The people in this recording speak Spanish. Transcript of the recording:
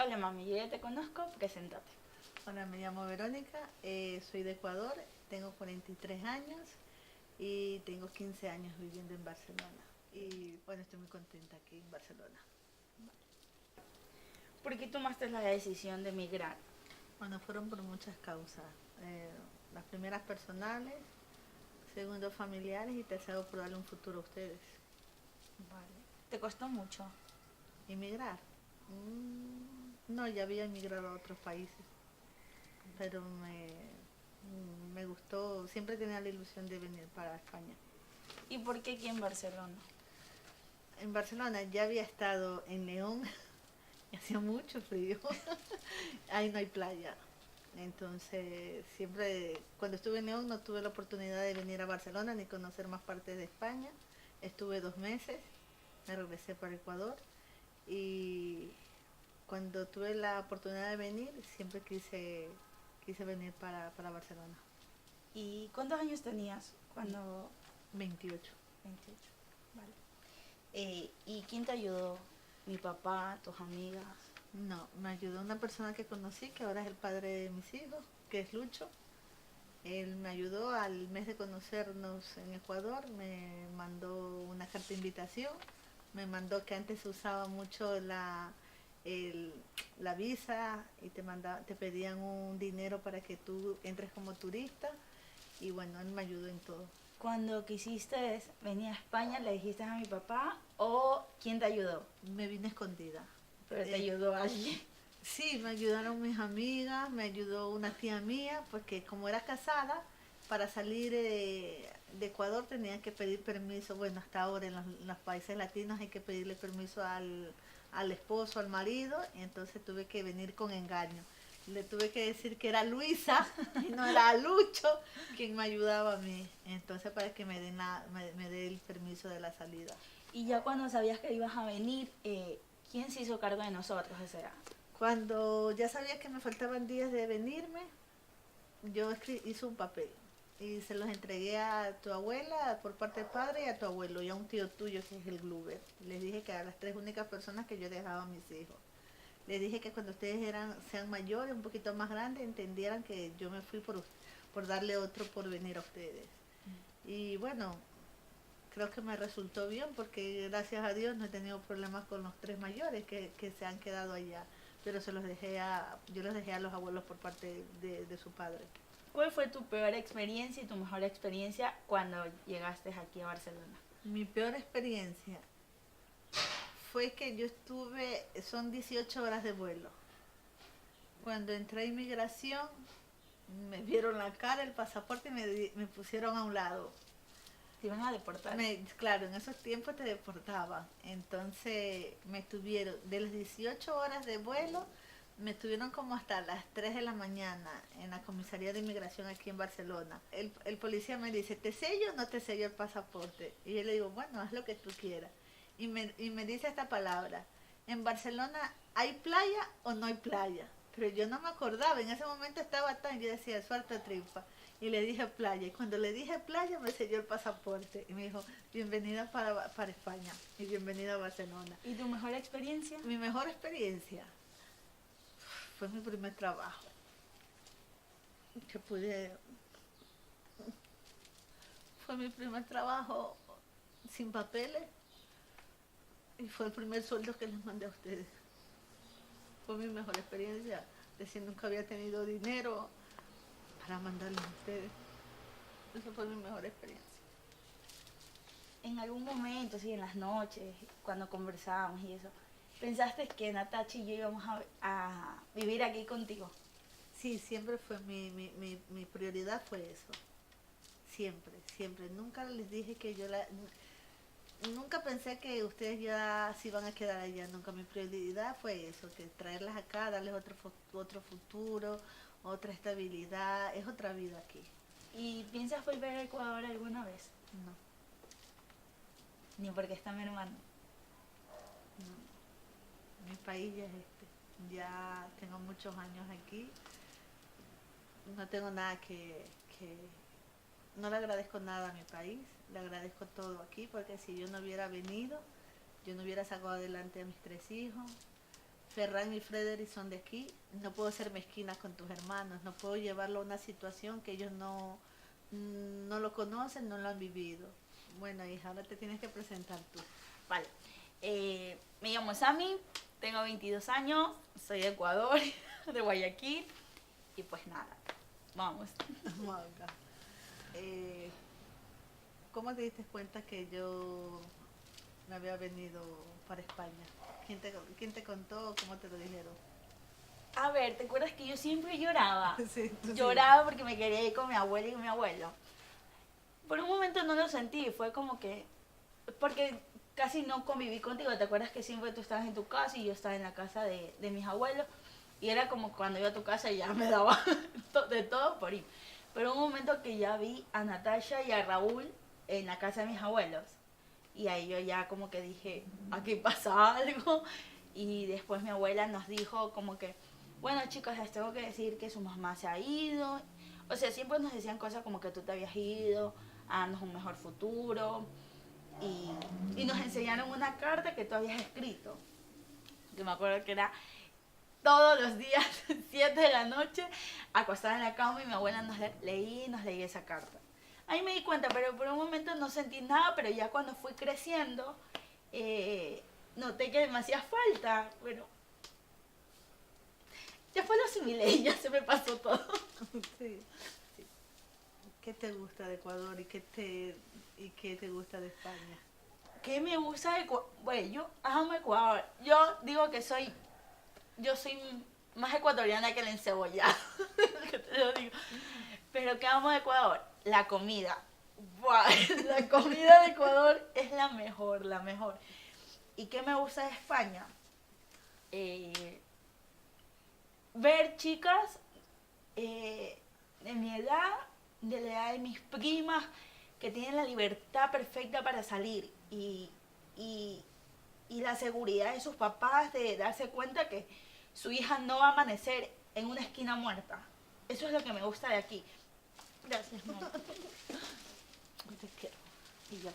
Hola mami, yo ya te conozco, preséntate. Hola, me llamo Verónica, soy de Ecuador, tengo 43 años y tengo 15 años viviendo en Barcelona. Y bueno, estoy muy contenta aquí en Barcelona. ¿Por qué tomaste la decisión de emigrar? Bueno, fueron por muchas causas. eh, las primeras personales, segundo familiares y tercero por darle un futuro a ustedes. Vale. ¿Te costó mucho? ¿Emigrar? No, ya había emigrado a otros países, pero me gustó, siempre tenía la ilusión de venir para España. ¿Y por qué aquí en Barcelona? En Barcelona ya había estado en León y hacía mucho frío. Ahí no hay playa. Entonces, siempre, cuando estuve en León no tuve la oportunidad de venir a Barcelona ni conocer más partes de España. Estuve 2 meses, me regresé para Ecuador y cuando tuve la oportunidad de venir, siempre quise venir para Barcelona. ¿Y cuántos años tenías cuando... 28. 28? Vale. ¿Y quién te ayudó? ¿Mi papá? ¿Tus amigas? No, me ayudó una persona que conocí, que ahora es el padre de mis hijos, que es Lucho. Él me ayudó al mes de conocernos en Ecuador, me mandó una carta de invitación, me mandó que antes se usaba mucho el- la visa y te pedían un dinero para que tú entres como turista y bueno, él me ayudó en todo. Cuando quisiste venir a España, ¿le dijiste a mi papá o quién te ayudó? Me vine escondida. Pero te Eh, ayudó alguien. Sí, me ayudaron mis amigas, me ayudó una tía mía, porque como era casada, para salir de Ecuador tenía que pedir permiso. Bueno, hasta ahora en los países latinos hay que pedirle permiso al esposo, al marido, y entonces tuve que venir con engaño. Le tuve que decir que era Luisa y no era Lucho quien me ayudaba a mí. Entonces para que me dé el permiso de la salida. Y ya cuando sabías que ibas a venir, ¿quién se hizo cargo de nosotros? O sea, Cuando ya sabía que me faltaban días de venirme, yo hice un papel y se los entregué a tu abuela por parte de padre y a tu abuelo y a un tío tuyo que es el Gluber. Les dije que a las tres únicas personas que yo dejaba a mis hijos. Les dije que cuando ustedes sean mayores, un poquito más grandes, entendieran que yo me fui por darle otro porvenir a ustedes. Y bueno, creo que me resultó bien porque gracias a Dios no he tenido problemas con los tres mayores que se han quedado allá. Pero yo los dejé a los abuelos por parte de su padre. ¿cuál fue tu peor experiencia y tu mejor experiencia cuando llegaste aquí a Barcelona? Mi peor experiencia fue que yo son 18 horas de vuelo. Cuando entré a inmigración, me vieron la cara, el pasaporte y me pusieron a un lado. Te iban a deportar. Claro, en esos tiempos te deportaban. Entonces me tuvieron, de las 18 horas de vuelo, me tuvieron como hasta las 3 de la mañana en la comisaría de inmigración aquí en Barcelona. El policía me dice, ¿te sello o no te sello el pasaporte? Y yo le digo, bueno, haz lo que tú quieras. Y me dice esta palabra, ¿en Barcelona hay playa o no hay playa? Pero yo no me acordaba, en ese momento estaba tan, yo decía, suelta triunfa. Y le dije playa. Y cuando le dije playa me selló el pasaporte. Y me dijo, bienvenida para España y bienvenida a Barcelona. ¿Y tu mejor experiencia? Mi mejor experiencia fue mi primer trabajo. Que pude... Fue mi primer trabajo sin papeles y fue el primer sueldo que les mandé a ustedes. Fue mi mejor experiencia. Decir, nunca había tenido dinero para mandarles a ustedes. Esa fue mi mejor experiencia. En algún momento, sí, en las noches, cuando conversábamos y eso, ¿pensaste que Natacha y yo íbamos a vivir aquí contigo? Sí, siempre fue mi prioridad fue eso. Siempre, siempre. Nunca les dije que nunca pensé que ustedes ya se iban a quedar allá. Nunca mi prioridad fue eso, que traerlas acá, darles otro futuro, otra estabilidad. Es otra vida aquí. ¿Y piensas volver a Ecuador alguna vez? No, Ni porque está mi hermano. no. Mi país ya es este. Ya tengo muchos años aquí. No tengo nada que no le agradezco nada a mi país, le agradezco todo aquí, porque si yo no hubiera venido, yo no hubiera sacado adelante a mis tres hijos, Ferran y Frederick son de aquí, no puedo ser mezquina con tus hermanos, no puedo llevarlo a una situación que ellos no lo conocen, no lo han vivido. Bueno, hija, ahora te tienes que presentar tú. Vale. Me llamo Sami, tengo 22 años, soy de Ecuador, de Guayaquil, y pues nada, vamos. Manga. ¿Cómo te diste cuenta que yo me había venido para España? ¿Quién te contó? ¿Cómo te lo dijeron? A ver, ¿te acuerdas que yo siempre lloraba? Sí, tú Lloraba porque me quería ir con mi abuela y con mi abuelo. Por un momento no lo sentí, fue como que... Porque casi no conviví contigo, ¿te acuerdas que siempre tú estabas en tu casa y yo estaba en la casa de mis abuelos? Y era como cuando iba a tu casa ya me daba de todo por ir. Pero un momento que ya vi a Natasha y a Raúl en la casa de mis abuelos. Y ahí yo ya como que dije, aquí pasa algo. Y después mi abuela nos dijo como que, bueno chicos, les tengo que decir que su mamá se ha ido. O sea, siempre nos decían cosas como que tú te habías ido, a darnos un mejor futuro. Y nos enseñaron una carta que tú habías escrito. Que me acuerdo que era todos los días, 7 de la noche, acostada en la cama y mi abuela nos leía esa carta. Ahí me di cuenta, pero por un momento no sentí nada, pero ya cuando fui creciendo, noté que me hacía falta, pero ya fue lo asimilé y ya se me pasó todo. Sí. ¿Qué te gusta de Ecuador y qué te gusta de España? ¿Qué me gusta de Ecuador? Bueno, yo amo Ecuador. Yo digo que yo soy más ecuatoriana que el encebollado, que te lo digo. Pero ¿qué amo de Ecuador? La comida. ¡Buah! La comida de Ecuador es la mejor, la mejor. ¿Y qué me gusta de España? Ver chicas de mi edad, de la edad de mis primas, que tienen la libertad perfecta para salir y la seguridad de sus papás de darse cuenta que su hija no va a amanecer en una esquina muerta. Eso es lo que me gusta de aquí. Gracias, mamá. Te quiero. Y ya.